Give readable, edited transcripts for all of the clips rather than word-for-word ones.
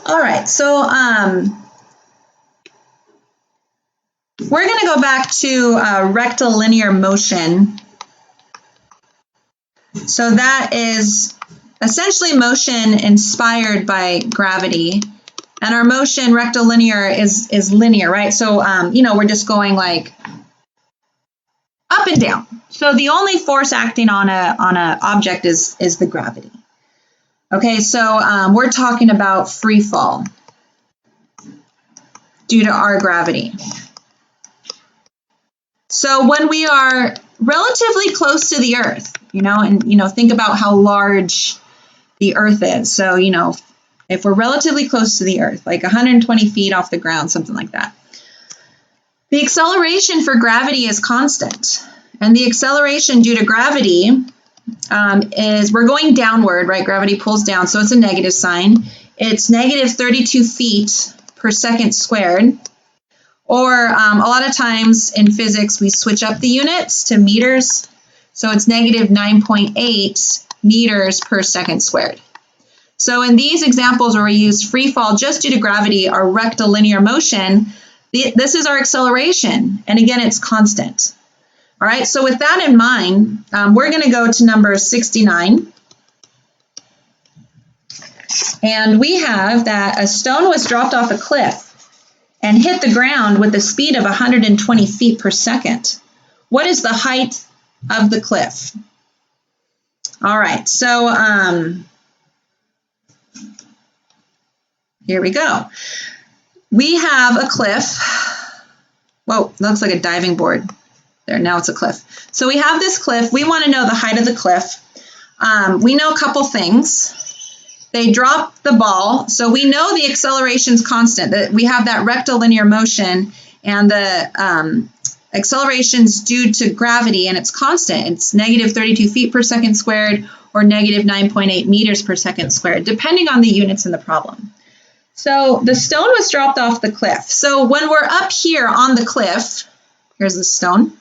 All right, so we're going to go back to rectilinear motion. So that is essentially motion inspired by gravity. And our motion rectilinear is linear, right? So, you know, we're just going like up and down. So the only force acting on a object is the gravity. Okay, so we're talking about free fall due to our gravity. So when we are relatively close to the Earth, you know, and, you know, think about how large the Earth is. So, you know, if we're relatively close to the Earth, like 120 feet off the ground, something like that, the acceleration for gravity is constant. And the acceleration due to gravity is we're going downward, right? Gravity pulls down, so it's a negative sign. It's negative 32 feet per second squared. Or a lot of times in physics, we switch up the units to meters. So it's negative 9.8 meters per second squared. So in these examples where we use free fall just due to gravity or rectilinear motion, this is our acceleration. And again, it's constant. All right, so with that in mind, we're going to go to number 69. And we have that a stone was dropped off a cliff and hit the ground with a speed of 120 feet per second. What is the height of the cliff? All right, so here we go. We have a cliff. Whoa, looks like a diving board. There, now it's a cliff. So we have this cliff. We want to know the height of the cliff. We know a couple things. They drop the ball, so we know the acceleration's constant. That we have that rectilinear motion, and the acceleration's due to gravity, and it's constant. It's negative 32 feet per second squared or negative 9.8 meters per second squared, depending on the units in the problem. So the stone was dropped off the cliff. So when we're up here on the cliff, here's the stone,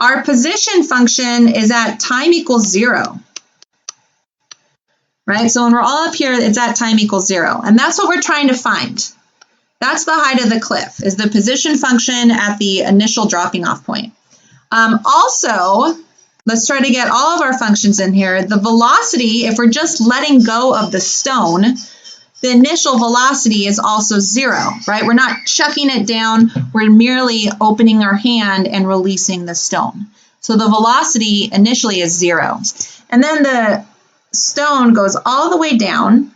our position function is at time equals 0. Right? So when we're all up here, it's at time equals 0. And that's what we're trying to find. That's the height of the cliff, is the position function at the initial dropping off point. Also, let's try to get all of our functions in here. The velocity, if we're just letting go of the stone, the initial velocity is also 0, right? We're not chucking it down. We're merely opening our hand and releasing the stone. So the velocity initially is 0. And then the stone goes all the way down,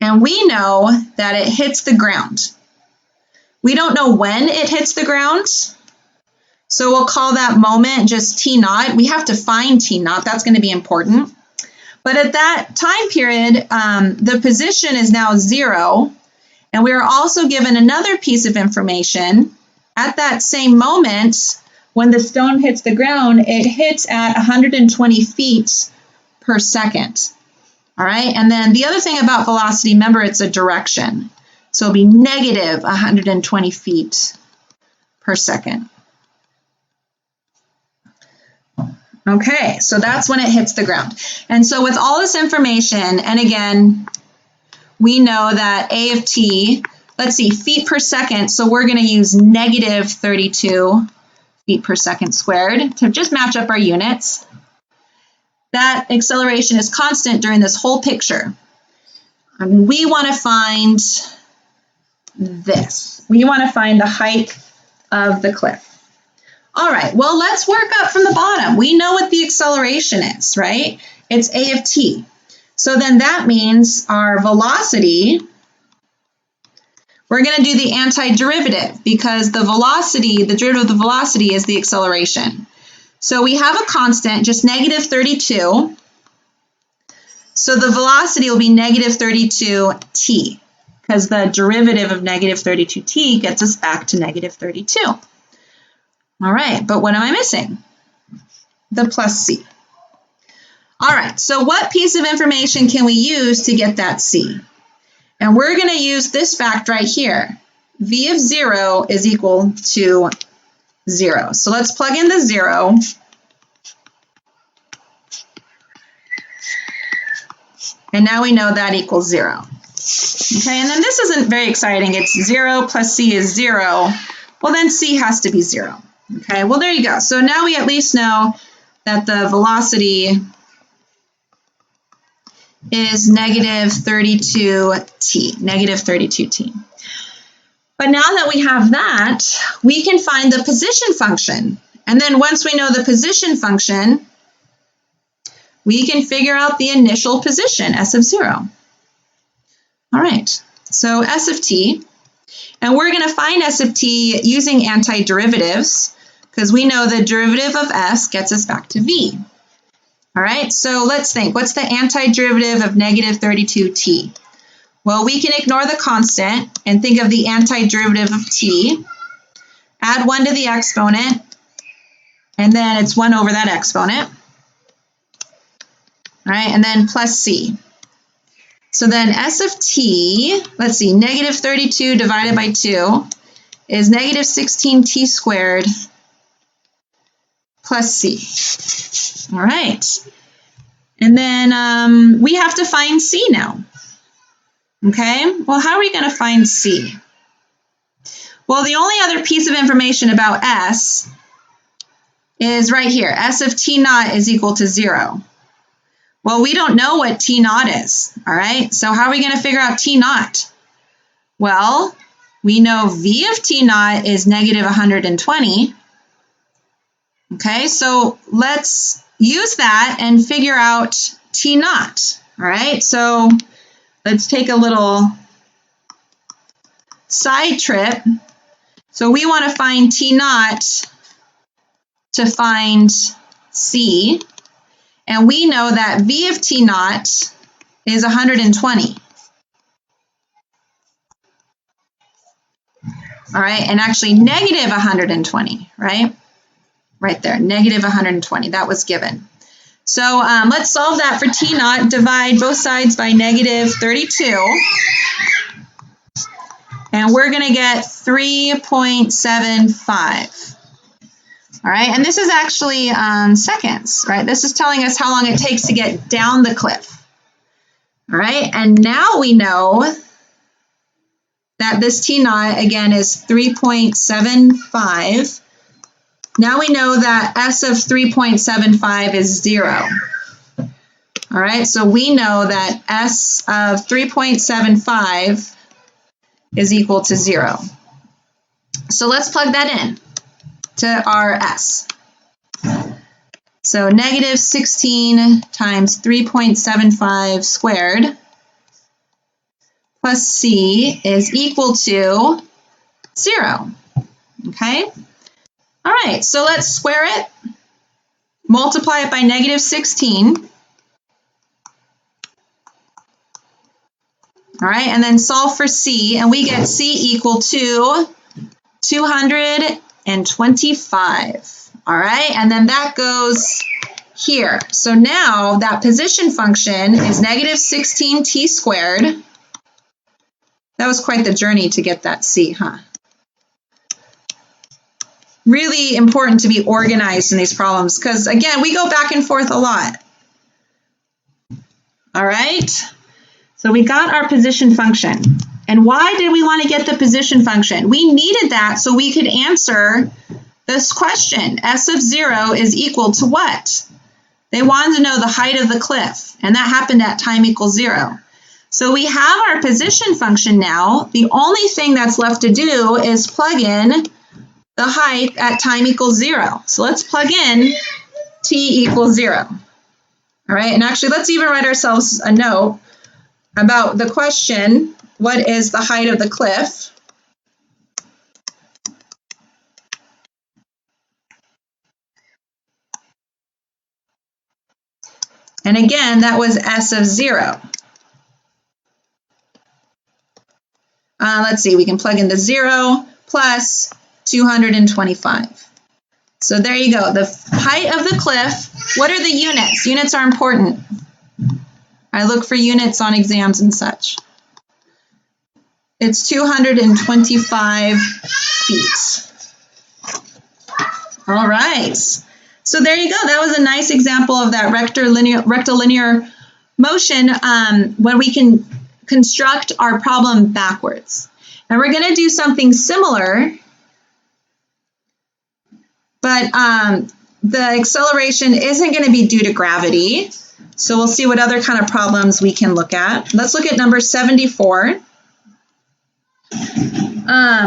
and we know that it hits the ground. We don't know when it hits the ground, so we'll call that moment just T naught. We have to find T naught. That's going to be important. But at that time period, the position is now 0, and we are also given another piece of information. At that same moment, when the stone hits the ground, it hits at 120 feet per second. All right, and then the other thing about velocity, remember it's a direction. So it'll be negative 120 feet per second. Okay, so that's when it hits the ground. And so with all this information, and again, we know that A of t, let's see, feet per second, so we're going to use negative 32 feet per second squared to just match up our units. That acceleration is constant during this whole picture. And we want to find this. We want to find the height of the cliff. All right, well, let's work up from the bottom. We know what the acceleration is, right? It's A of t. So then that means our velocity, we're going to do the antiderivative because the velocity, the derivative of the velocity is the acceleration. So we have a constant, just negative 32. So the velocity will be negative 32t because the derivative of negative 32t gets us back to negative 32. All right, but what am I missing? The plus c. All right, so what piece of information can we use to get that c? And we're going to use this fact right here. V of 0 is equal to 0. So let's plug in the 0. And now we know that equals 0. Okay, and then this isn't very exciting. It's 0 plus c is 0. Well, then c has to be 0. Okay, well, there you go. So now we at least know that the velocity is negative 32t, negative 32t. But now that we have that, we can find the position function. And then once we know the position function, we can figure out the initial position, s of 0. All right, so s of t, and we're going to find s of t using antiderivatives, because we know the derivative of s gets us back to v. All right, so let's think. What's the antiderivative of negative 32t? Well, we can ignore the constant and think of the antiderivative of t. Add 1 to the exponent, and then it's 1 over that exponent. All right, and then plus c. So then s of t, let's see, negative 32 divided by 2 is negative 16t squared plus c. All right. And then we have to find c now. Okay, well, how are we going to find c? Well, the only other piece of information about s is right here. S of t naught is equal to 0. Well, we don't know what t naught is, all right? So how are we going to figure out t naught? Well, we know v of t naught is negative 120. Okay, so let's use that and figure out t naught, all right? So let's take a little side trip. So we want to find t naught to find c. And we know that v of t naught is 120. All right, and actually negative 120, right? Right there, negative 120, that was given. So let's solve that for t naught. Divide both sides by negative 32. And we're going to get 3.75. All right, and this is actually seconds, right? This is telling us how long it takes to get down the cliff. All right, and now we know that this t naught, again, is 3.75. Now we know that s of 3.75 is 0. All right, so we know that s of 3.75 is equal to 0. So let's plug that in to our s. So negative 16 times 3.75 squared plus c is equal to 0. Okay? All right, so let's square it, multiply it by negative 16. All right, and then solve for c, and we get c equal to 225. All right, and then that goes here. So now that position function is negative 16t squared. That was quite the journey to get that c, huh? Really important to be organized in these problems because, again, we go back and forth a lot. All right, so we got our position function. And why did we want to get the position function? We needed that so we could answer this question. S of 0 is equal to what? They wanted to know the height of the cliff, and that happened at time equals 0. So we have our position function now. The only thing that's left to do is plug in the height at time equals 0. So let's plug in t equals 0. All right, and actually let's even write ourselves a note about the question, what is the height of the cliff? And again, that was s of 0. Let's see, we can plug in the 0 plus 225. So there you go, the height of the cliff. What are the units? Units are important. I look for units on exams and such. It's 225 feet. All right. So there you go. That was a nice example of that rectilinear motion where we can construct our problem backwards. And we're going to do something similar, but the acceleration isn't going to be due to gravity. So we'll see what other kind of problems we can look at. Let's look at number 74.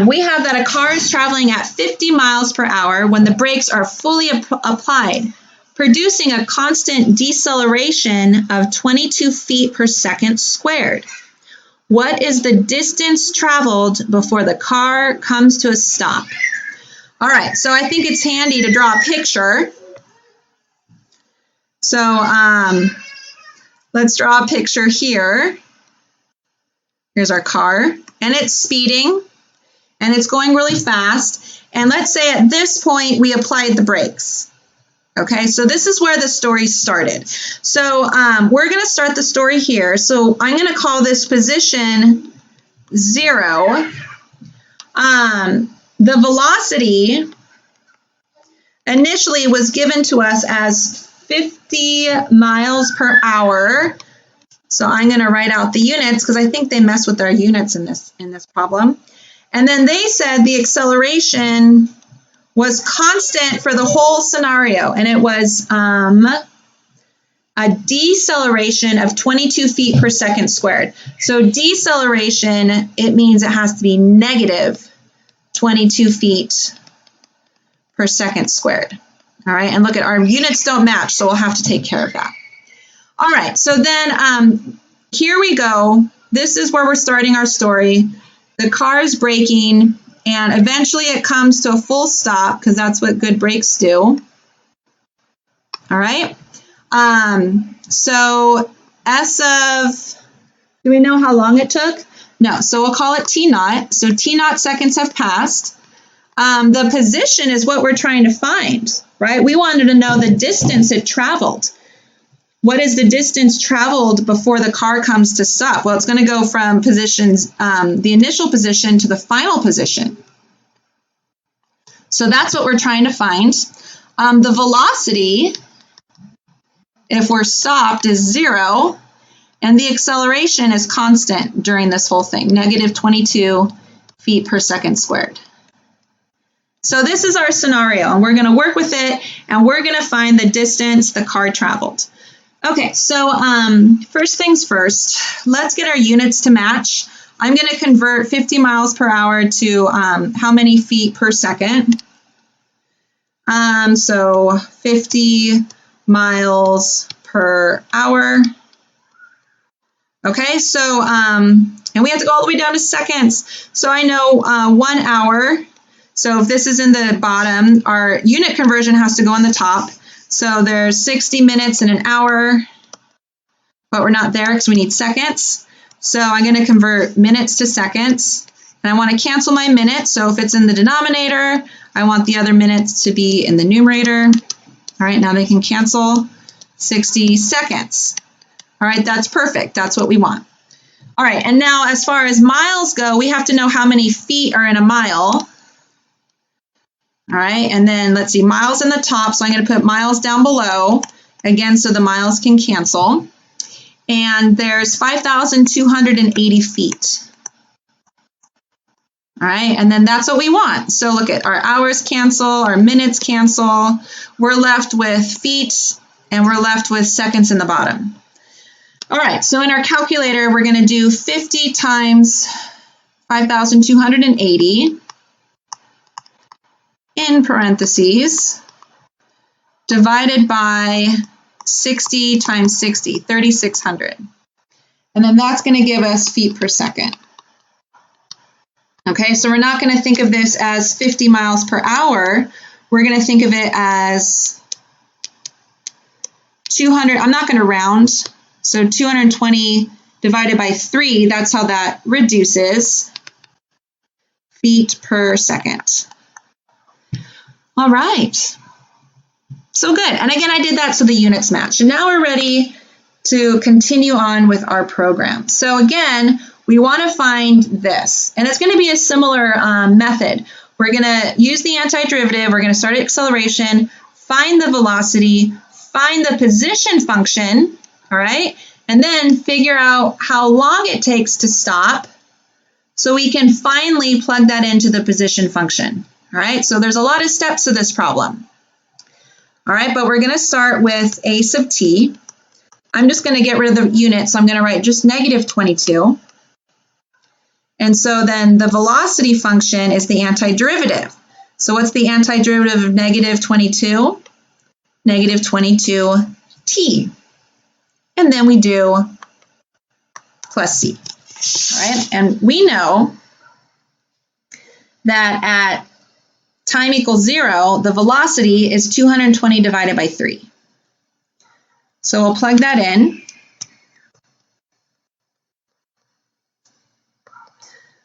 We have that a car is traveling at 50 miles per hour when the brakes are fully applied, producing a constant deceleration of 22 feet per second squared. What is the distance traveled before the car comes to a stop? All right, so I think it's handy to draw a picture. So let's draw a picture here. Here's our car, and it's speeding, and it's going really fast. And let's say at this point we applied the brakes. Okay, so this is where the story started. So we're going to start the story here. So I'm going to call this position 0. The velocity initially was given to us as 50 miles per hour. So I'm going to write out the units because I think they mess with our units in this problem. And then they said the acceleration was constant for the whole scenario, and it was a deceleration of 22 feet per second squared. So deceleration, it means it has to be negative 22 feet per second squared. All right, and look at our units don't match, so we'll have to take care of that. All right, so then here we go. This is where we're starting our story. The car is braking, and eventually it comes to a full stop because that's what good brakes do. All right. So S of, do we know how long it took? No, so we'll call it T naught. So T naught seconds have passed. The position is what we're trying to find, right? We wanted to know the distance it traveled. What is the distance traveled before the car comes to stop? Well, it's going to go from positions, the initial position to the final position. So that's what we're trying to find. The velocity, if we're stopped, is 0, and the acceleration is constant during this whole thing, negative 22 feet per second squared. So this is our scenario, and we're going to work with it, and we're going to find the distance the car traveled. Okay, so first things first, let's get our units to match. I'm going to convert 50 miles per hour to how many feet per second? So 50 miles per hour. Okay, so, and we have to go all the way down to seconds. So I know 1 hour. So if this is in the bottom, our unit conversion has to go on the top. So there's 60 minutes in an hour, but we're not there because we need seconds. So I'm going to convert minutes to seconds, and I want to cancel my minutes. So if it's in the denominator, I want the other minutes to be in the numerator. All right, now they can cancel. 60 seconds. All right, that's perfect. That's what we want. All right, and now as far as miles go, we have to know how many feet are in a mile. All right, and then let's see, miles in the top, so I'm going to put miles down below, again, so the miles can cancel. And there's 5,280 feet. All right, and then that's what we want. So look at our hours cancel, our minutes cancel. We're left with feet, and we're left with seconds in the bottom. All right, so in our calculator, we're going to do 50 times 5,280. In parentheses, divided by 60 times 60, 3,600. And then that's going to give us feet per second. Okay, so we're not going to think of this as 50 miles per hour. We're going to think of it as 200, I'm not going to round, so 220 divided by 3, that's how that reduces feet per second. All right, so good. And again, I did that so the units match. And now we're ready to continue on with our program. So again, we want to find this, and it's going to be a similar method. We're going to use the antiderivative. We're going to start at acceleration, find the velocity, find the position function, all right? and then figure out how long it takes to stop so we can finally plug that into the position function. All right, so there's a lot of steps to this problem. All right, but we're going to start with a sub t. I'm just going to get rid of the unit, so I'm going to write just negative 22. And so then the velocity function is the antiderivative. So what's the antiderivative of negative 22? Negative 22t. And then we do plus c. All right, and we know that at time equals 0, the velocity is 220 divided by 3. So we'll plug that in.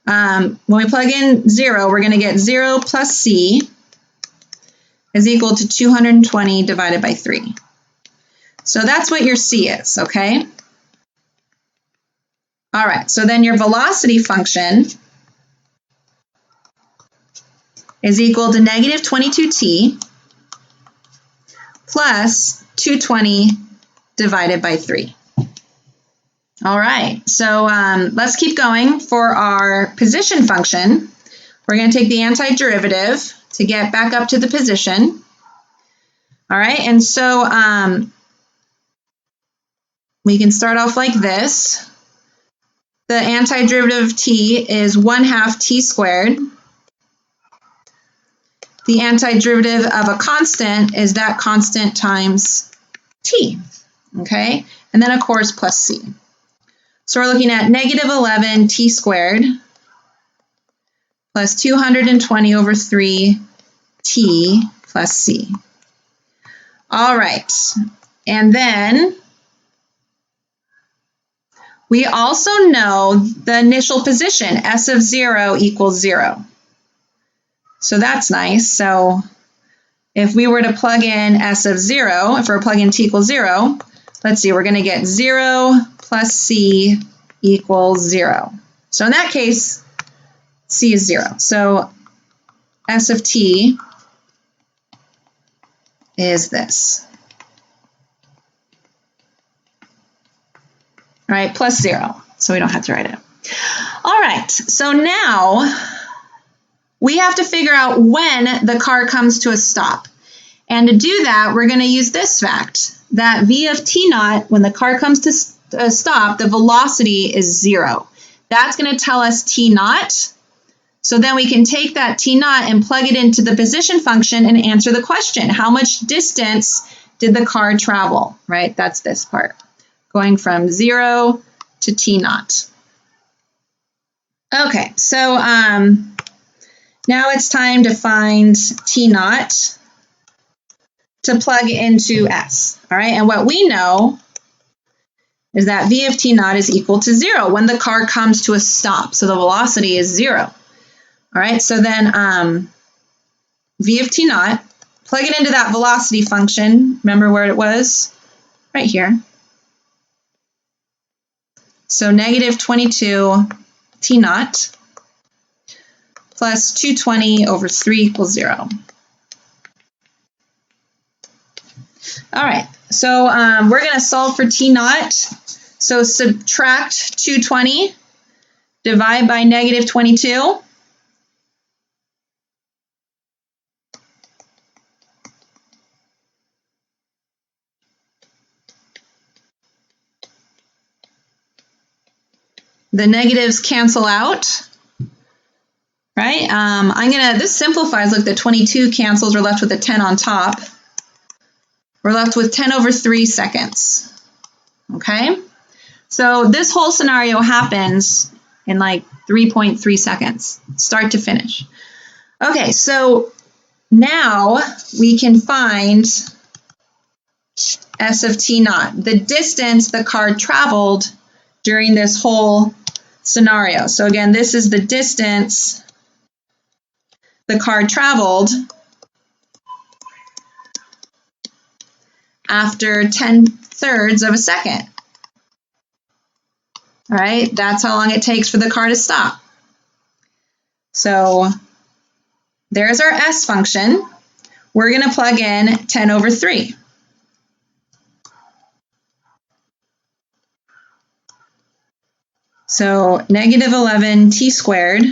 When we plug in 0, we're going to get 0 plus c is equal to 220 divided by 3. So that's what your c is, okay? All right, so then your velocity function is equal to negative 22t plus 220 divided by 3. All right, so let's keep going. For our position function, we're going to take the antiderivative to get back up to the position. All right, and so we can start off like this. The antiderivative of t is 1/2 t squared. The antiderivative of a constant is that constant times t, okay? And then, of course, plus c. So we're looking at negative 11 t squared plus 220 over 3 t plus c. All right, and then we also know the initial position, s of 0 equals 0. So that's nice. So if we were to plug in s of 0, if we're plugging t equals 0, let's see, we're going to get 0 plus c equals 0. So in that case, c is 0. So s of t is this. All right, plus 0, so we don't have to write it. All right, so now we have to figure out when the car comes to a stop. And to do that, we're going to use this fact, that v of t naught, when the car comes to a stop, the velocity is 0. That's going to tell us t naught. So then we can take that t naught and plug it into the position function and answer the question. How much distance did the car travel, right? That's this part, going from 0 to t naught. Okay, so now it's time to find t naught to plug into s, all right? And what we know is that v of t naught is equal to 0 when the car comes to a stop. So the velocity is 0. All right, so then v of t naught, plug it into that velocity function. Remember where it was? Right here. So negative 22 t naught plus 220 over 3 equals 0. All right, so we're going to solve for t naught. So subtract 220, divide by negative 22. The negatives cancel out, right? This simplifies, look, the 22 cancels, we're left with a 10 on top. We're left with 10 over 3 seconds, okay? So this whole scenario happens in like 3.3 seconds, start to finish. Okay, so now we can find s of t naught, the distance the car traveled during this whole scenario. So again, this is the distance the car traveled after 10/3 of a second. All right, that's how long it takes for the car to stop. So there's our s function. We're going to plug in 10 over 3. So negative 11 t squared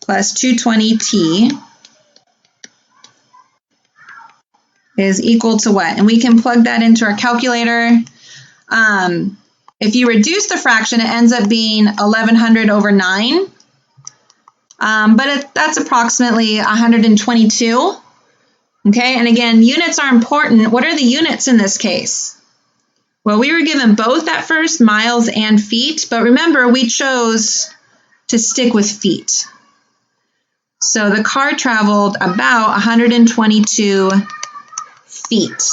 plus 220 t is equal to what? And we can plug that into our calculator. If you reduce the fraction, it ends up being 1100 over 9. But that's approximately 122. Okay, and again, units are important. What are the units in this case? Well, we were given both at first, miles and feet, but remember, we chose to stick with feet. So the car traveled about 122 feet.